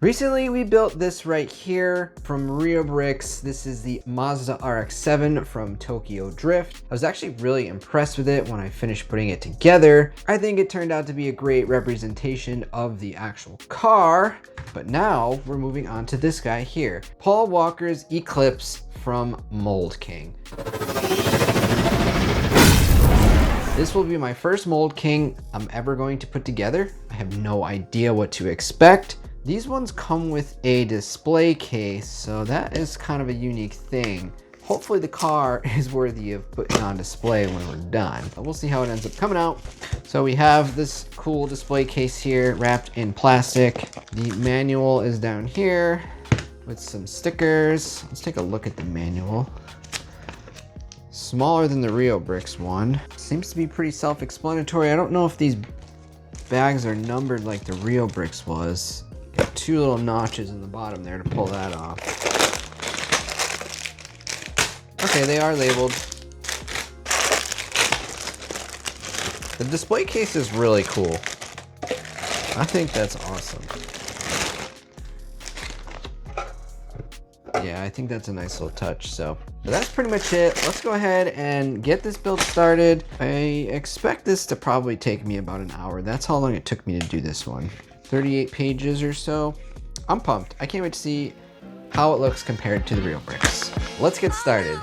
Recently, we built this right here from Rio Bricks. This is the Mazda RX-7 from Tokyo Drift. I was actually really impressed with it when I finished putting it together. I think it turned out to be a great representation of the actual car. But now we're moving on to this guy here, Paul Walker's Eclipse from Mould King. This will be my first Mould King I'm ever going to put together. I have no idea what to expect. These ones come with a display case, so that is kind of a unique thing. Hopefully the car is worthy of putting on display when we're done, but we'll see how it ends up coming out. So we have this cool display case here wrapped in plastic. The manual is down here with some stickers. Let's take a look at the manual. Smaller than the Rio Bricks one. Seems to be pretty self-explanatory. I don't know if these bags are numbered like the Rio Bricks was. Got two little notches in the bottom there to pull that off. Okay, they are labeled. The display case is really cool. I think that's awesome. Yeah, I think that's a nice little touch. So that's pretty much it. Let's go ahead and get this build started. I expect this to probably take me about an hour. That's how long it took me to do this one. 38 pages or so. I'm pumped. I can't wait to see how it looks compared to the Rio Bricks. Let's get started.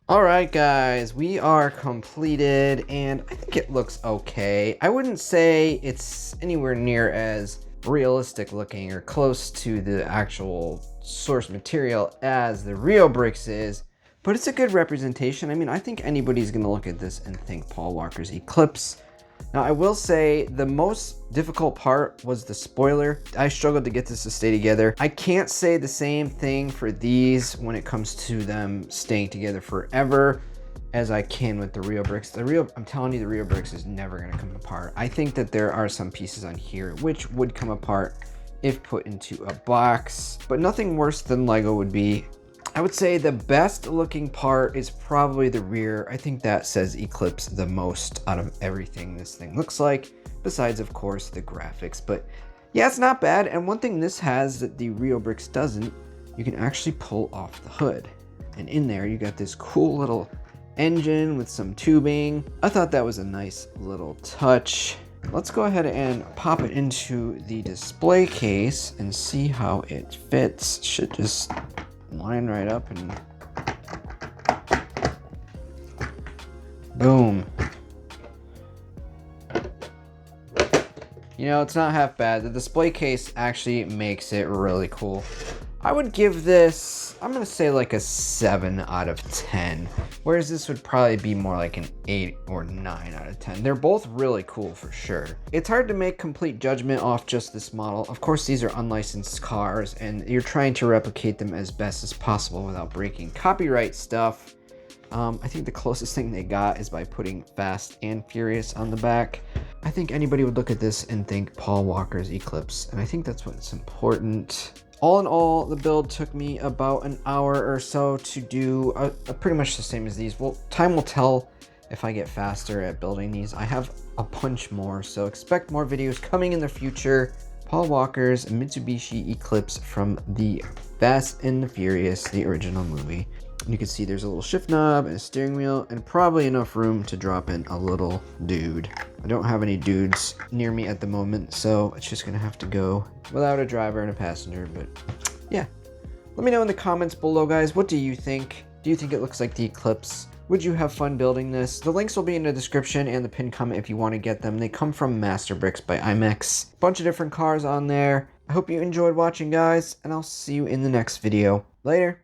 All right, guys, we are completed and I think it looks okay. I wouldn't say it's anywhere near as realistic looking or close to the actual source material as the Rio Bricks is, but it's a good representation. I mean, I think anybody's gonna look at this and think Paul Walker's Eclipse. Now, I will say the most difficult part was the spoiler. I struggled to get this to stay together. I can't say the same thing for these when it comes to them staying together forever as I can with the Rio Bricks. I'm telling you, the Rio Bricks is never gonna come apart. I think that there are some pieces on here which would come apart if put into a box, but nothing worse than Lego would be. I would say the best looking part is probably the rear. I think that says Eclipse the most out of everything this thing looks like, besides of course the graphics. But yeah, it's not bad. And one thing this has that the Rio Bricks doesn't, you can actually pull off the hood. And in there you got this cool little engine with some tubing. I thought that was a nice little touch. Let's go ahead and pop it into the display case and see how it fits. Should just line right up and boom. You know, it's not half bad. The display case actually makes it really cool. I would give this, I'm gonna say like a 7 out of 10, whereas this would probably be more like an 8 or 9 out of 10. They're both really cool for sure. It's hard to make complete judgment off just this model. Of course, these are unlicensed cars and you're trying to replicate them as best as possible without breaking copyright stuff. I think the closest thing they got is by putting Fast and Furious on the back. I think anybody would look at this and think Paul Walker's Eclipse, and I think that's what's important. All in all, the build took me about an hour or so to do, pretty much the same as these. Well, time will tell if I get faster at building these. I have a bunch more, so expect more videos coming in the future. Paul Walker's Mitsubishi Eclipse from the Fast and the Furious, the original movie. You can see there's a little shift knob and a steering wheel and probably enough room to drop in a little dude. I don't have any dudes near me at the moment, so it's just gonna have to go without a driver and a passenger, but yeah. Let me know in the comments below, guys, what do you think? Do you think it looks like the Eclipse? Would you have fun building this? The links will be in the description and the pinned comment if you want to get them. They come from Master Bricks by IMEX. Bunch of different cars on there. I hope you enjoyed watching, guys, and I'll see you in the next video. Later.